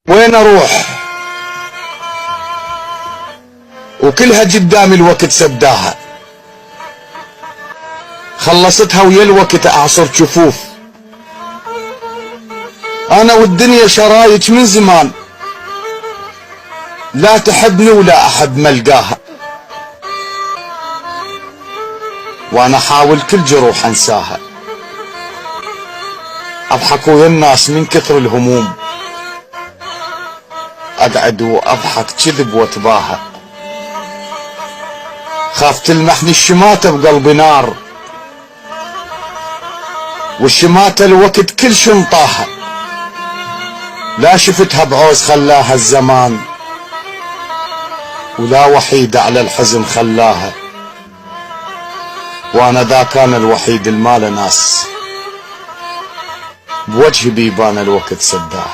وين اروح وكلها قدام الوقت سداها، خلصتها ويا الوقت اعصر جفوف. انا والدنيا شرايك من زمان، لا تحبني ولا احب ملقاها، وانا احاول كل جروح انساها. اضحك ويا الناس من كثر الهموم، اقعد واضحك كذب واتباهى. خاف تلمحني الشماتة بقلبي نار، والشماتة الوقت كل شنطاها. لا شفتها بعوز خلاها الزمان، ولا وحيدة على الحزن خلاها، وانا ذا كان الوحيد المال ناس، بوجه بيبان الوقت سداها.